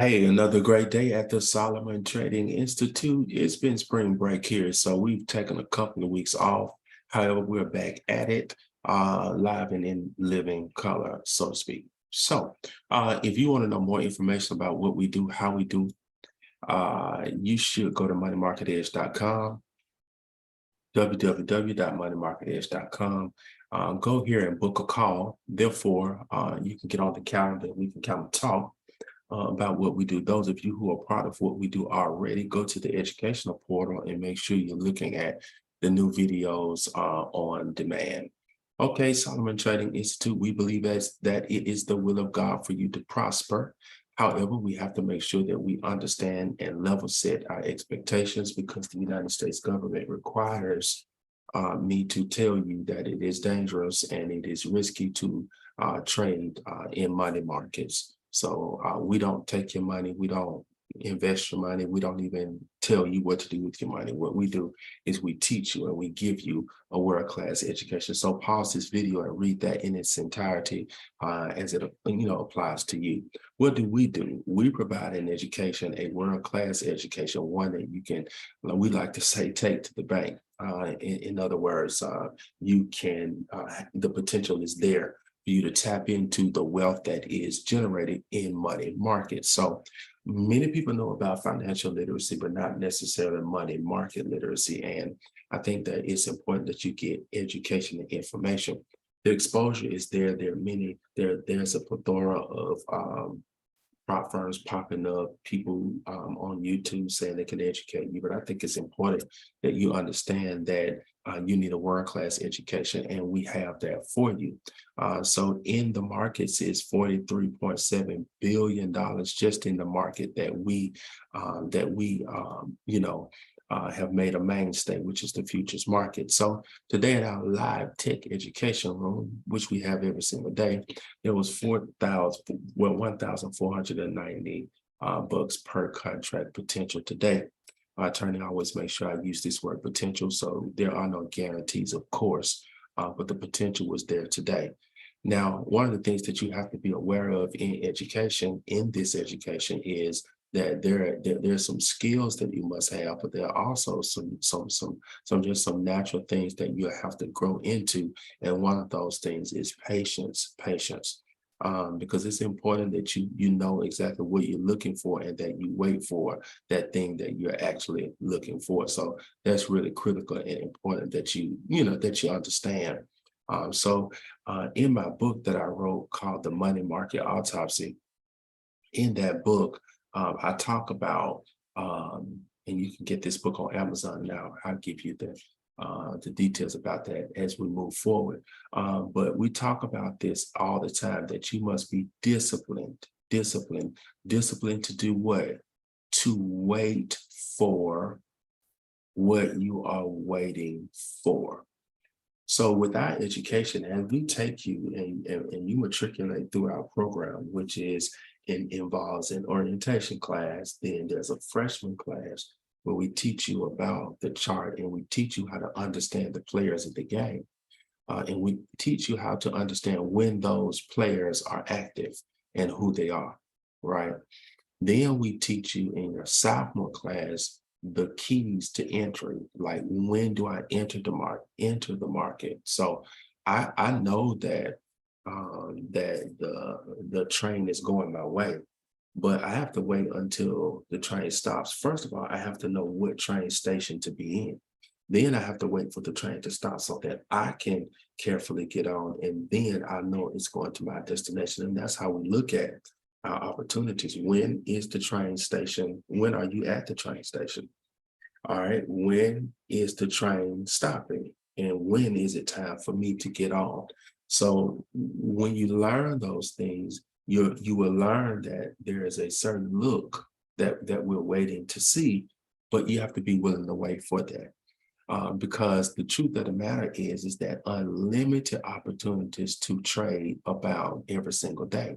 Hey, another great day at the Solomon Trading Institute. It's been spring break here, so we've taken a couple of weeks off. However, we're back at it, live and in living color, so to speak. So, if you want to know more information about what we do, how we do, you should go to moneymarketedge.com, www.moneymarketedge.com. Go here and book a call. Therefore, you can get on the calendar. We can kind of talk about what we do. Those of you who are part of what we do already, go to the educational portal and make sure you're looking at the new videos on demand. Okay, Solomon Trading Institute, we believe that it is the will of God for you to prosper. However, we have to make sure that we understand and level set our expectations because the United States government requires me to tell you that it is dangerous and it is risky to trade in money markets. So we don't take your money, we don't invest your money, we don't even tell you what to do with your money. What we do is we teach you and we give you a world-class education. So pause this video and read that in its entirety as it applies to you. What do? We provide an education, a world-class education, one that you can, we like to say, take to the bank. In other words, you can, the potential is there for you to tap into the wealth that is generated in money markets. So many people know about financial literacy, but not necessarily money market literacy. And I think that it's important that you get education and information. The exposure is there. There's a plethora of prop firms popping up, people on YouTube saying they can educate you. But I think it's important that you understand that you need a world-class education, and we have that for you. So in the markets is $43.7 billion just in the market that we have made a mainstay, which is the futures market. So today in our live tech education room, which we have every single day, it was 1,490 bucks per contract potential today. Attorney, always make sure I use this word potential. So there are no guarantees, of course, but the potential was there today. Now, one of the things that you have to be aware of in education, in this education, is that there's some skills that you must have, but there are also some natural things that you have to grow into. And one of those things is patience. Because it's important that you know exactly what you're looking for and that you wait for that thing that you're actually looking for. So that's really critical and important that you understand. In my book that I wrote called The Money Market Autopsy, in that book, I talk about, and you can get this book on Amazon now. I'll give you the details about that as we move forward. But we talk about this all the time, that you must be disciplined to do what? To wait for what you are waiting for. So with our education, as we take you and you matriculate through our program, which involves an orientation class, then there's a freshman class where we teach you about the chart and we teach you how to understand the players of the game. And we teach you how to understand when those players are active and who they are, right? Then we teach you in your sophomore class the keys to entry, like when do I enter the market. So I know that the train is going my way, but I have to wait until the train stops. First of all, I have to know what train station to be in. Then I have to wait for the train to stop so that I can carefully get on, and then I know it's going to my destination. And that's how we look at our opportunities. When is the train station? When are you at the train station? All right. When is the train stopping? And when is it time for me to get on? So when you learn those things, you will learn that there is a certain look that we're waiting to see, but you have to be willing to wait for that. Because the truth of the matter is that unlimited opportunities to trade abound every single day,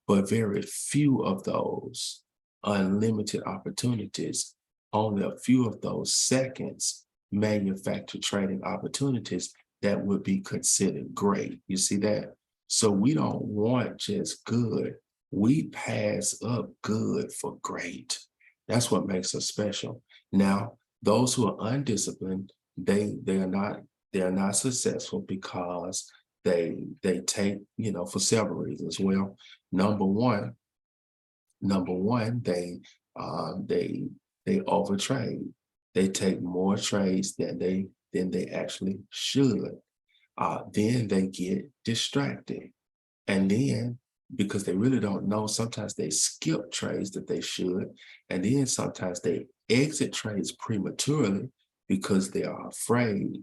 but very few of those unlimited opportunities, only a few of those seconds manufacture trading opportunities that would be considered great. You see that? So we don't want just good, We pass up good for great. That's what makes us special. Now, those who are undisciplined, they are not successful because they take, for several reasons. Well, number one, they overtrade. They take more trades than they actually should. Then they get distracted. And then because they really don't know, sometimes they skip trades that they should. And then sometimes they exit trades prematurely because they are afraid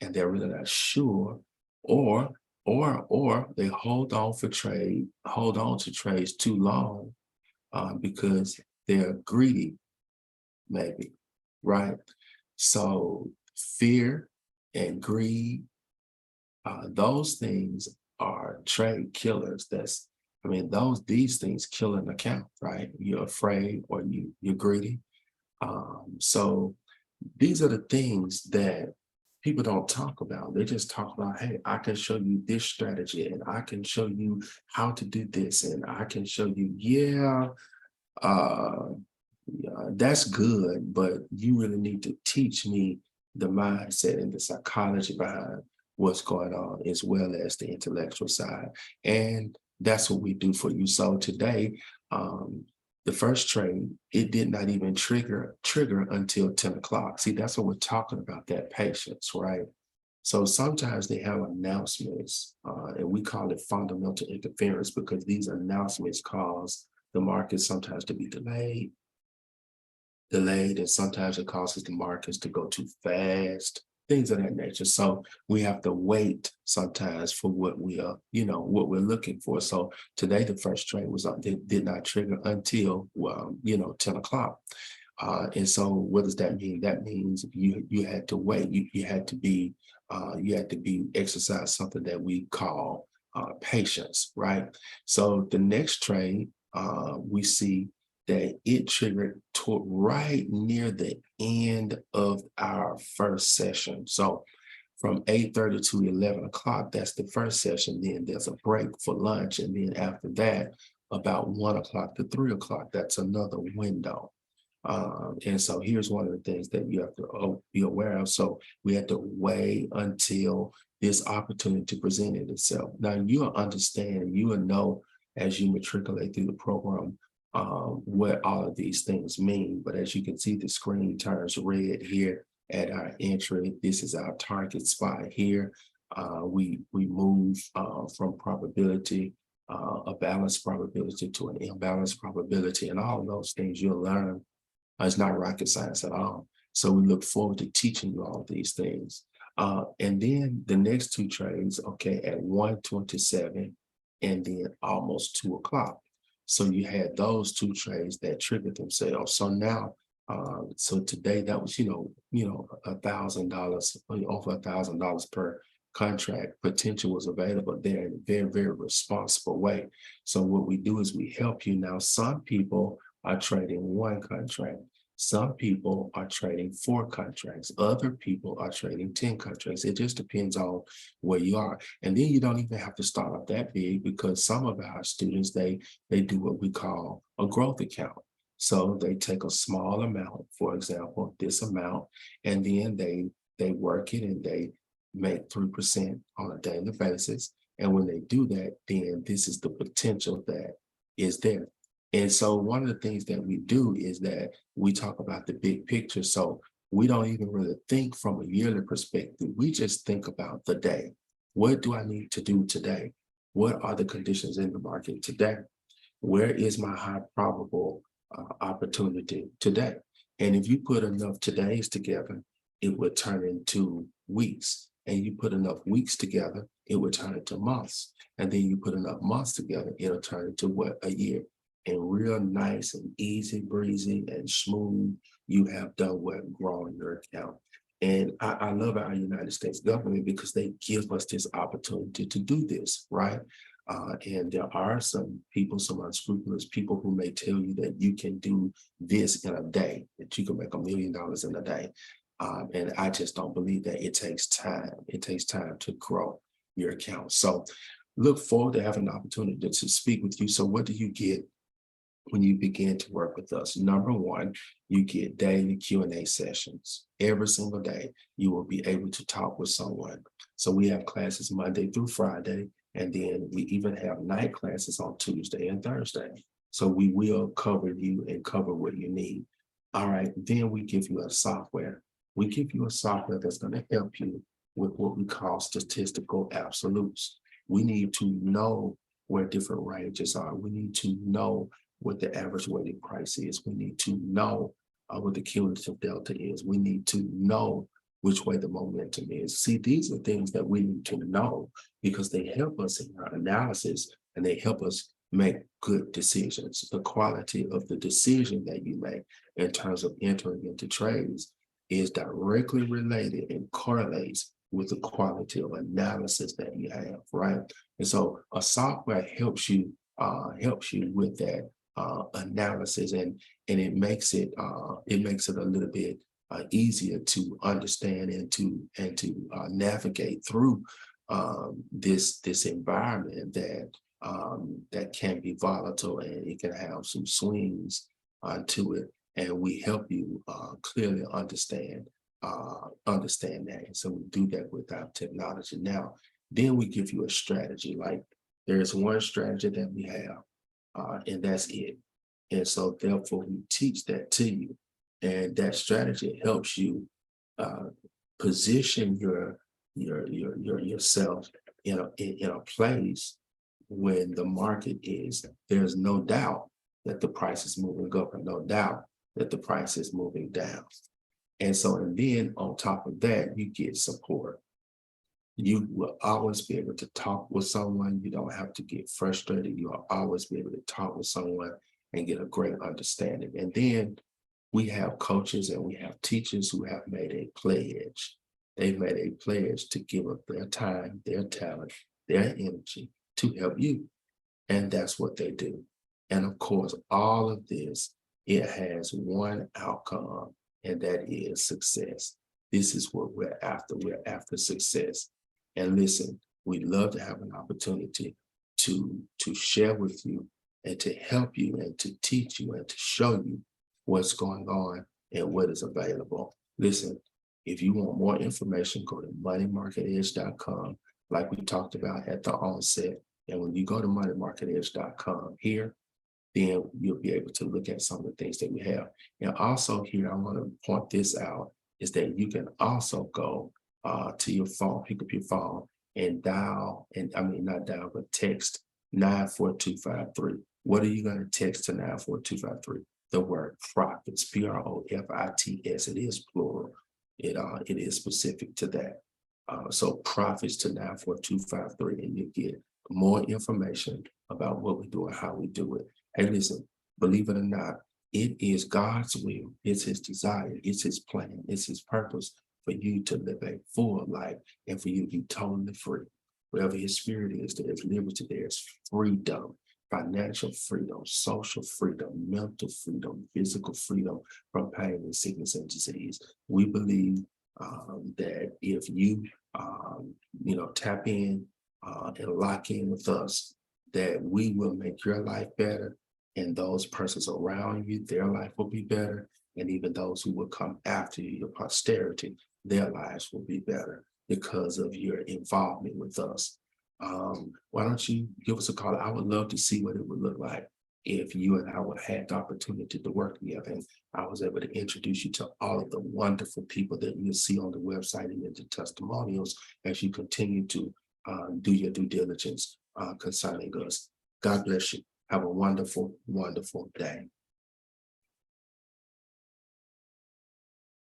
and they're really not sure. Or or they hold on to trades too long because they're greedy, maybe, right? So fear and greed, those things are trade killers. These things kill an account, right? You're afraid or you're greedy. So these are the things that people don't talk about. They just talk about, hey, I can show you this strategy and I can show you how to do this and I can show you, uh, yeah, that's good, but you really need to teach me the mindset and the psychology behind what's going on, as well as the intellectual side. And that's what we do for you. So today, um, the first trade, it did not even trigger until 10 o'clock. See, that's what we're talking about, that patience, right? So sometimes they have announcements, and we call it fundamental interference because these announcements cause the market sometimes to be delayed, and sometimes it causes the markets to go too fast, things of that nature. So we have to wait sometimes for what we are, what we're looking for. So today, the first trade was up, did not trigger until, 10 o'clock. And so what does that mean? That means you had to wait. You had to be exercise something that we call patience, right? So the next trade, we see that it triggered right near the end of our first session. So from 8:30 to 11 o'clock, that's the first session. Then there's a break for lunch. And then after that, about 1 o'clock to 3 o'clock, that's another window. And so here's one of the things that you have to be aware of. So we have to wait until this opportunity presented itself. Now you'll understand, you will know as you matriculate through the program what all of these things mean. But as you can see, the screen turns red here at our entry. This is our target spot here. We move from probability, a balanced probability to an imbalanced probability, and all of those things you'll learn. It's not rocket science at all. So we look forward to teaching you all of these things. And then the next two trades, okay, at 1:27 and then almost 2 o'clock. So you had those two trades that triggered themselves. So now, so today that was, $1,000, over $1,000 per contract potential was available there in a very, very responsible way. So what we do is we help you. Now, some people are trading one contract. Some people are trading 4 contracts. Other people are trading 10 contracts. It just depends on where you are. And then you don't even have to start off that big because some of our students, they do what we call a growth account. So they take a small amount, for example, this amount, and then they work it and they make 3% on a daily basis. And when they do that, then this is the potential that is there. And so one of the things that we do is that we talk about the big picture. So we don't even really think from a yearly perspective. We just think about the day. What do I need to do today? What are the conditions in the market today? Where is my high probable opportunity today? And if you put enough todays together, it would turn into weeks. And you put enough weeks together, it would turn into months. And then you put enough months together, it'll turn into what? A year. And real nice and easy breezy and smooth, you have done what? Growing your account. And I love our United States government because they give us this opportunity to do this, right? And there are some people, some unscrupulous people who may tell you that you can do this in a day, that you can make $1 million in a day. And I just don't believe that. It takes time. It takes time to grow your account. So look forward to having an opportunity to speak with you. So what do you get when you begin to work with us? Number one, you get daily Q&A sessions. Every single day, you will be able to talk with someone. So we have classes Monday through Friday, and then we even have night classes on Tuesday and Thursday. So we will cover you and cover what you need. All right, then we give you a software. We give you a software that's going to help you with what we call statistical absolutes. We need to know where different ranges are. We need to know what the average weighted price is. We need to know what the cumulative delta is. We need to know which way the momentum is. See, these are things that we need to know because they help us in our analysis and they help us make good decisions. The quality of the decision that you make in terms of entering into trades is directly related and correlates with the quality of analysis that you have, right? And so a software helps you with that analysis, and it makes it a little bit easier to understand and to navigate through this environment that can be volatile, and it can have some swings to it, and we help you clearly understand that. And so we do that with our technology. Now, then we give you a strategy. Like there's one strategy that we have, and that's it. And so therefore we teach that to you. And that strategy helps you position yourself in a place when the market is, there's no doubt that the price is moving up and no doubt that the price is moving down. And so, and then on top of that, you get support. You will always be able to talk with someone. You don't have to get frustrated. You'll always be able to talk with someone and get a great understanding. And then we have coaches and we have teachers who have made a pledge. They've made a pledge to give up their time, their talent, their energy to help you. And that's what they do. And of course, all of this, it has one outcome, and that is success. This is what we're after. We're after success. And listen, we'd love to have an opportunity to share with you and to help you and to teach you and to show you what's going on and what is available. Listen, if you want more information, go to moneymarketedge.com, like we talked about at the onset. And when you go to moneymarketedge.com here, then you'll be able to look at some of the things that we have. And also here, I want to point this out, is that you can also go to your phone, pick up your phone and dial, and I mean, not dial, but text 94253. What are you going to text to 94253? The word profits, PROFITS. It is plural. It is specific to that. So profits to 94253, and you get more information about what we do and how we do it. Hey, listen, believe it or not, it is God's will, it's his desire, it's his plan, it's his purpose for you to live a full life and for you to be totally free. Wherever his spirit is, there's liberty, there's freedom, financial freedom, social freedom, mental freedom, physical freedom from pain and sickness and disease. We believe that if you, tap in and lock in with us, that we will make your life better, and those persons around you, their life will be better, and even those who will come after you, your posterity, their lives will be better because of your involvement with us. Why don't you give us a call? I would love to see what it would look like if you and I would have the opportunity to work together, and I was able to introduce you to all of the wonderful people that you'll see on the website and in the testimonials as you continue to do your due diligence concerning us. God bless you. Have a wonderful, wonderful day.